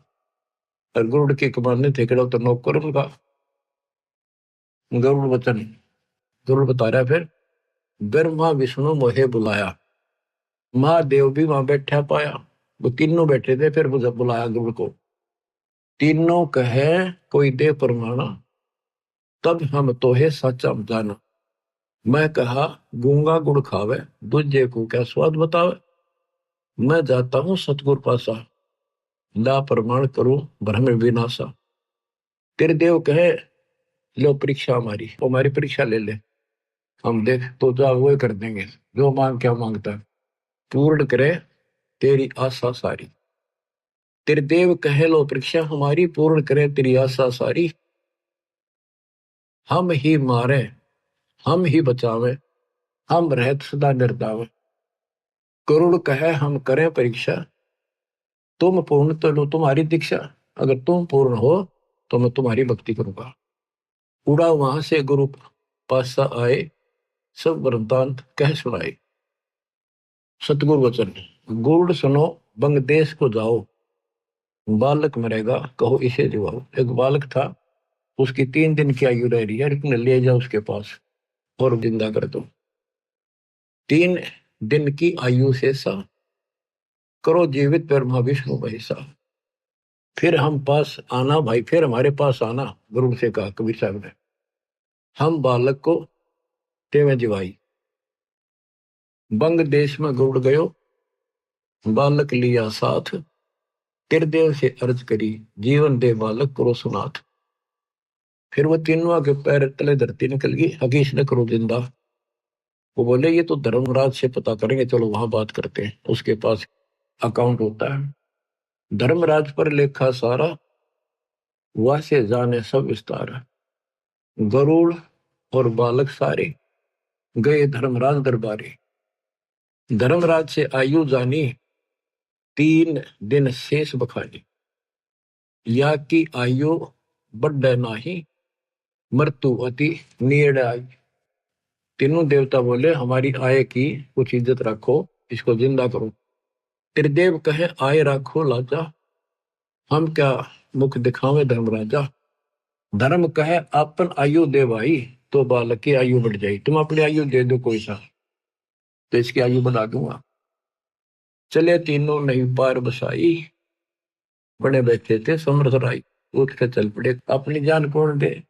और गरुड़ के कमाने थे कड़ो तो नौकर उनका। गरुड़ वचन, गरुड़ बता रहा फिर, ब्रह्मा विष्णु मोहे बुलाया। महादेव भी वहां बैठा पाया, वो तीनों बैठे थे। फिर मुझे बुलाया गरुड़ को। तीनों कहे कोई दे परमाना, तब हम तो है सच्चा जाना। मैं कहा गूंगा गुड़ खावे, दूजे को क्या स्वाद बतावे। मैं जाता हूं सतगुर पासा, ला प्रमाण करूं भ्रम विनाशा। तेरे देव कहे लो परीक्षा हमारी परीक्षा ले ले। हम देख तो जा वो कर देंगे, जो मांग क्या मांगता है पूर्ण करे तेरी आशा सारी। तेरे देव कहे लो परीक्षा हमारी, पूर्ण करे तेरी आशा सारी। हम ही मारे हम ही बचावे, हम रहत सदा निर्दाव। करुण कहे हम करें परीक्षा, तुम पूर्ण तो लो तुम्हारी दीक्षा। अगर तुम पूर्ण हो तो मैं तुम्हारी भक्ति करूंगा। उड़ा वहां से गुरु पासा आए, सब वृत्तांत कह सुनाए। सतगुरु वचन, गुड़ सुनो बंग देश को जाओ। बालक मरेगा कहो इसे जिवाओ। एक बालक था, उसकी 3 दिन की आयु रह रही है, इतने ले जाओ उसके पास और जिंदा कर दो। 3 दिन की आयु से सा, करो जीवित ब्रह्मा विष्णु महेशा। फिर हम पास आना भाई, फिर हमारे पास आना, गुरु से कहा कबीर साहब ने। हम बालक को तेवे जिवाई। बंग देश में गुड़ गयो, बालक लिया साथ। तिरदेव से अर्ज करी, जीवन दे बालक करो सुनाथ। फिर वो तीनों के पैर तले धरती निकल गई, हकीश ने करो जिंदा। वो बोले ये तो धर्मराज से पता करेंगे, चलो वहां बात करते हैं, उसके पास अकाउंट होता है। धर्मराज पर लेखा सारा, वह से जाने सब विस्तार। गरुड़ और बालक सारे गए धर्मराज दरबारे। धर्मराज से आयु जानी, 3 दिन शेष बखानी, या की आयु बढ़े नाही, मृत्यु अति नेड़ आई। तीनों देवता बोले हमारी आय की कुछ इज्जत रखो, इसको जिंदा करो। त्रिदेव कहे आय रखो लाजा, हम क्या मुख दिखावे धर्मराजा। धर्म कहे अपन आयु दे भाई, तो बालक की आयु बढ़ जाएगी। तुम अपनी आयु दे दो कोई सा, तो इसकी आयु बढ़ा दूंगा। चले तीनों नहीं पार बसाई, बड़े बैठे थे समर्थ राई। उठ के चल पड़े, अपनी जान कौन दे।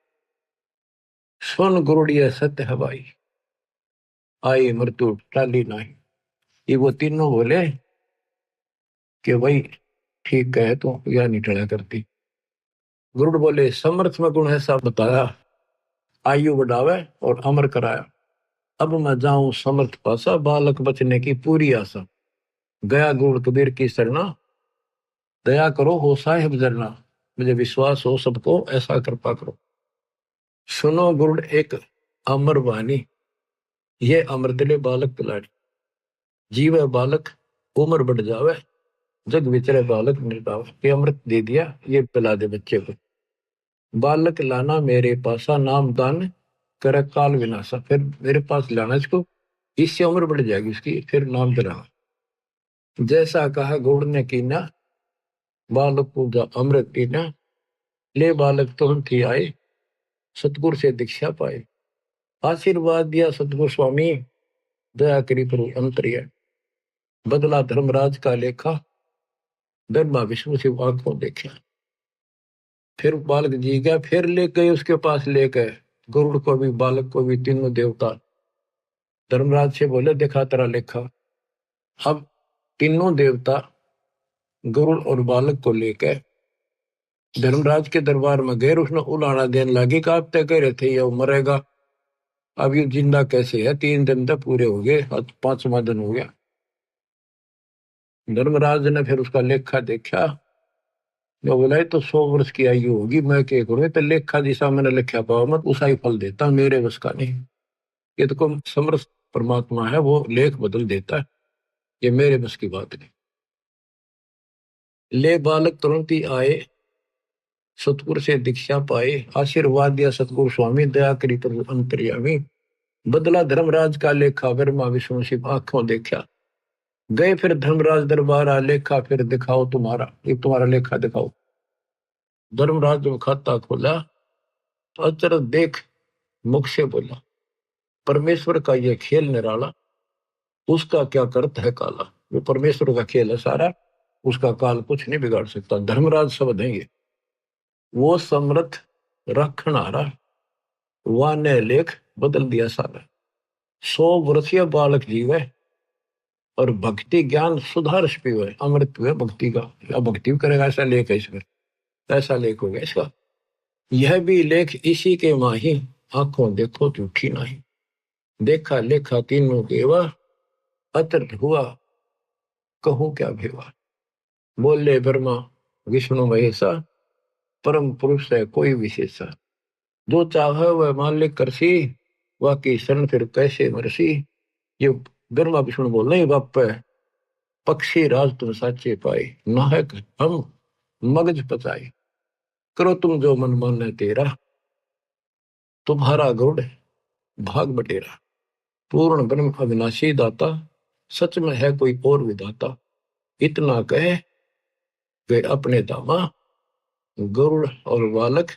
सुन गुरुड़िया सत्य हवाई, आई मृत्यु टाली नहीं। ये वो तीनों बोले कि भाई ठीक कहे तो या नहीं टला करती। गुरुड़ बोले समर्थ में गुण ऐसा बताया, आयु बढ़ावे और अमर कराया। अब मैं जाऊं समर्थ पासा, बालक बचने की पूरी आशा। गया गुरु कबीर की शरणा, दया करो हो साहिब जरना। मुझे विश्वास हो सबको ऐसा कृपा करो। सुनो गुरुड़ एक अमर वाणी, ये अमृत ले बालक पिलाड़ी। जीवे बालक उम्र बढ़ जावे, जग विचरे बालक निर्दाव। ये अमृत दे दिया, ये पिला दे बच्चे को। बालक लाना मेरे पासा, नाम दान कर काल विनाशा। फिर मेरे पास लाना इसको, इससे उम्र बढ़ जाएगी इसकी, फिर नाम दिलाना। जैसा कहा गुरु ने कीना, बालक को अमृत पीना। ले बालक तुरंत ही आए, सतगुरु से दीक्षा पाए। आशीर्वाद दिया सतगुरु स्वामी, दया करी प्रभु अंतरिया। बदला धर्मराज का लेखा, धर्मा विष्णु से आंखों देखा। फिर बालक जी गया, फिर ले गए उसके पास, ले गए गरुड़ को भी बालक को भी, तीनों देवता। धर्मराज से बोले देखा तेरा लेखा। अब तीनों देवता गरुड़ और बालक को लेकर धर्मराज के दरबार में गए। उसने उलाना देने लगी कि आप तय कह रहे थे ये मरेगा, अब ये जिंदा कैसे है। 3 दिन तक पूरे हो गए, 5वां दिन हो गया। धर्मराज ने फिर उसका लेखा देखा, जो बोला तो 100 वर्ष की आयु होगी। मैं क्या करूँ, तो लेखा दिशा मैंने लिखा पाओ मत, उसा ही फल देता, मेरे बस का नहीं। ये तो कौन समर्थ परमात्मा है, वो लेख बदल देता है, ये मेरे बस की बात नहीं। ले बालक तुरंत ही आए, सतगुरु से दीक्षा पाए। आशीर्वाद दिया सतगुरु स्वामी, दया करी प्रभु अंतर्यामी। बदला धर्मराज का लेखा, ब्रह्मा विष्णु शिव आंखों देखा। गए फिर धर्मराज दरबारा, लेखा फिर दिखाओ तुम्हारा, ये तुम्हारा लेखा दिखाओ। धर्मराज ने खाता खोला, तो अचरज देख मुख से बोला, परमेश्वर का यह खेल निराला, उसका क्या करत है काला। वो परमेश्वर का खेल है सारा, उसका काल कुछ नहीं बिगाड़ सकता। धर्मराज शब्द है ये, वो समर्थ रखनारा, वह ने लेख बदल दिया सारा। 100 वर्षीय बालक जीवे और भक्ति ज्ञान सुधार पीवे, अमृत हुए भक्ति का। या भक्ति करेगा ऐसा लेख है इसमें, ऐसा लेख हो गया इसका। यह भी लेख इसी के माही, आंखों देखो झूठी नहीं। देखा लेखा तीनों केवा, अतर्थ हुआ कहूं क्या भेवा। बोले ब्रह्मा विष्णु महेशा, परम पुरुष है कोई विशेषा। जो चाहे वह मालिक करसी, वाकी शरण फिर कैसे मरसी। ये ब्रह्मा विष्णु बोल रहे बाप है, पक्षी राज तुम साचे पाए, नाहक हम मगज पचाए। करो तुम जो मन माने तेरा, तुम्हारा गरुड़ भाग बटेरा। पूर्ण ब्रह्म अविनाशी दाता, सच में है कोई और विधाता। इतना कहे वे अपने दामा, गरुड़ और बालक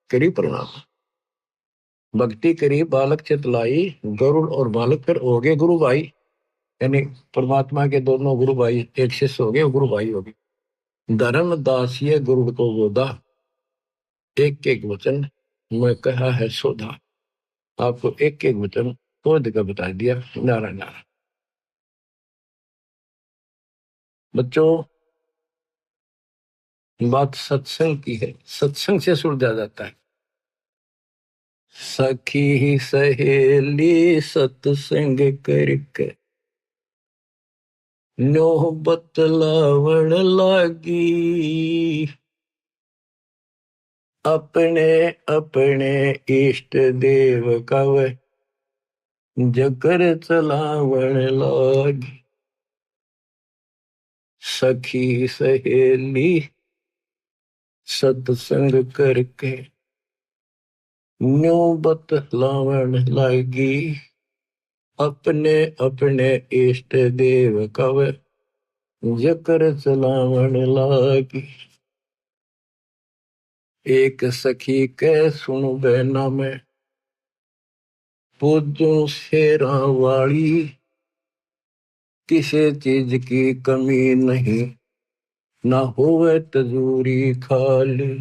करी प्रणाम। भक्ति करी बालक चितलाई, गरुड़ और बालक फिर हो गए गुरु भाई। यानी परमात्मा के दोनों गुरु भाई, एक शिष्य हो गए, गुरु भाई हो गए। धर्म दास ये गुरु को गोदा, एक एक वचन मैं कहा है सोधा। आपको एक एक वचन तोड़ का बता दिया। नारा नारा। बच्चों बात सत्संग की है, सत्संग से सुलझा जाता है। सखी सहेली सत्संग करके नो बतलावण लागी, अपने अपने इष्ट देव कव जकर चलावण लागी। सखी सहेली सत्संग करके न्यू बतलावन लागी, अपने अपने इष्ट देव कव जकर चलावन लागी। एक सखी के सुन बहना में पूजू शेरा वाली, किसी चीज की कमी नहीं, ना होवे तजूरी खाली।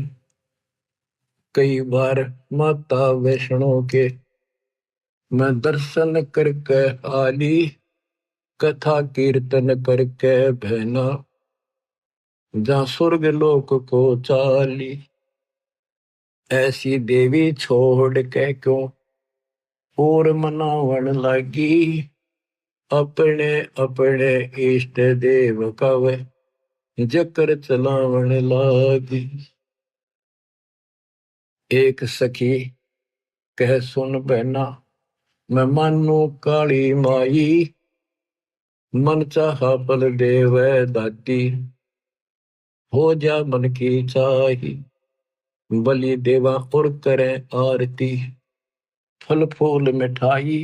कई बार माता वैष्णो के मैं दर्शन करके आली, कथा कीर्तन करके बहना जहाँ स्वर्ग लोक को चाली। ऐसी देवी छोड़ के क्यों और मनावन लगी, अपने अपने इष्ट देव कव जकर चलावन लागी। एक सखी कह सुन बहना, मैं मानू काली माई, मन चाहा पल देव दाती, हो जा मन की चाही। बलि देवा और करें आरती, फल फूल मिठाई,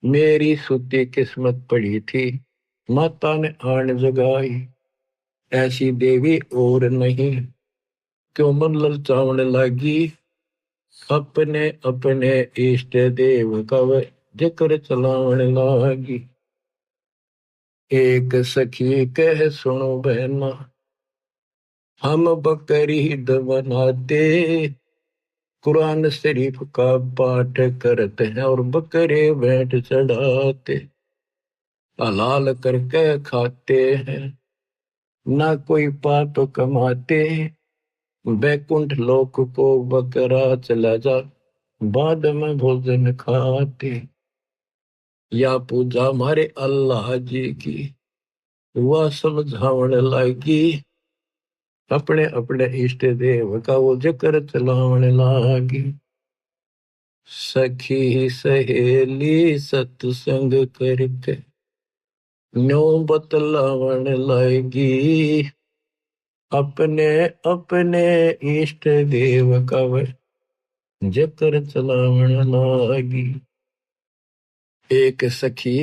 मेरी सूती किस्मत पड़ी थी, माता ने आन जगाई। ऐसी देवी और नहीं, क्यों मन ललचावन लगी, अपने अपने इष्ट देव कव जिक्र चलावन लागी। एक सखी कह सुनो बहना, हम बकरी बनाते, कुरान शरीफ का पाठ करते हैं और बकरे भेंट चढ़ाते, हलाल करके खाते हैं, ना कोई पाप कमाते, बैकुंठ लोक को बकरा चला जा, बाद में भोजन खाते। या पूजा हमारे अल्लाह जी की, वह समझावन लागी, अपने अपने इष्ट देव का वो जिक्र चलावन लागी। सखी सहेली सत्संग करके न्यो बतलावन लागी, अपने अपने इष्ट देव का जिक्र चलावन लागी। एक सखी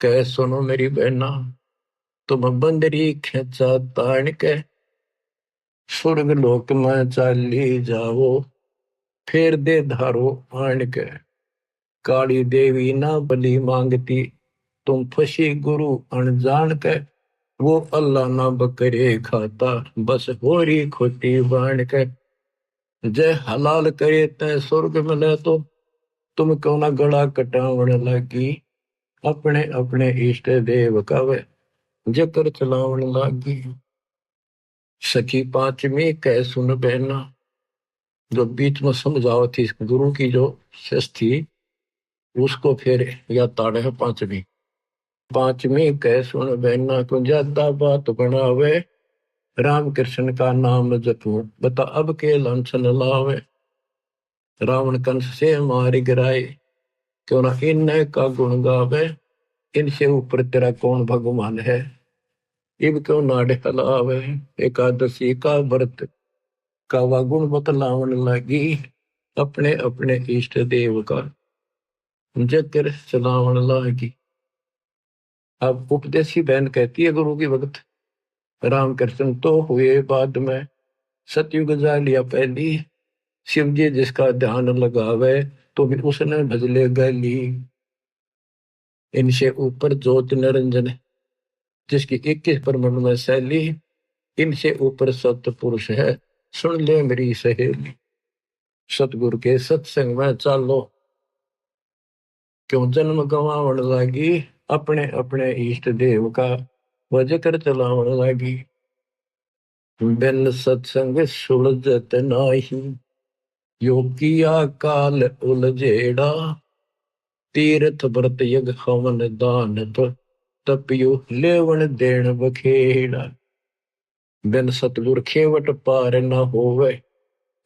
कह सुनो मेरी बहना, तुम बंदरी खेचा तान के स्वर्ग लोक में चाली जाओ, फिर दे धारो आन के। काली देवी ना बलि मांगती, तुम फसी गुरु अनजान के, वो अल्लाह ना बकरे खाता, बस होरी खोटी बाण के। जय हलाल करे तय स्वर्ग मिले, तो तुम क्यों ना गला कटावन लगी, अपने अपने इष्ट देव का वे जिक्र चलावन लागी। सखी पांचवी कह सुन बहना, जो बीच में समझाओ थी गुरु की जो शिष्य थी, उसको फिर या ताड़े है पांचवी। पांचवी कह सुन बहना, को ज्यादा बात बनावे, राम कृष्ण का नाम जपू, बता अब के लांछन लावे। रावण कंस से मारी गिराए, क्यों ना इन का गुण गावे, इनसे ऊपर तेरा कौन भगवान है, इब क्यों नाड़े हलावे। एकादशी का व्रत का वह गुण बतलावन लगी, अपने अपने इष्ट देव का जिक्र चलावन लागी। अब उपदेशी बहन कहती है गुरु की भगत, रामकृष्ण तो हुए बाद में, सतयुग जा लिया पहली, शिव जी जिसका ध्यान लगावे तो भी उसने भजले गली। इनसे ऊपर ज्योत निरंजन जिसकी 21 ब्रह्मांड में शैली, इनसे ऊपर सतपुरुष है, सुन ले मेरी सहेली। सतगुरु के सत्संग में चालो, क्यों जन्म गवावन लागी, अपने अपने इष्ट देव का वह जिक्र चलावन लागी। बिन सत्संग सुलझत नाही, यो किया काल उलझेड़ा, तीर्थ व्रत यज्ञ हवन दान तपियो लेवन देन बखेड़ा। बिन सतगुर खेवट पार न होवे,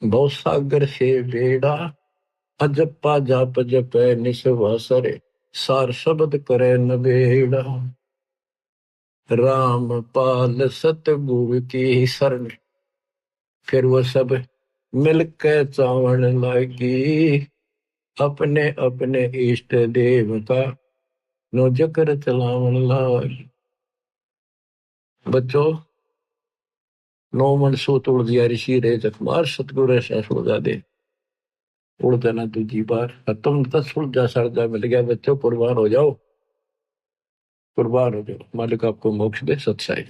भव सागर से बेड़ा, अजपा जाप जपै निसवासरे, सार शब्द करे नबेड़ा। राम पाल सतगुरु की शरण, फिर वो सब मिलकर चावण लागी, अपने अपने इष्ट देव का नो जकर चलावन लागी। बच्चों, नो मन सो तोड़ दिया ऋषि रे जखमार, सतगुरु ऐसा सोचा दे उड़ देना दूजी बार। तुम तो सुलझा सरजा मिल गया बच्चों, कुर्बान हो जाओ, कुर्बान हो जाओ। मालिक आपको मोक्ष दे। सत्साई।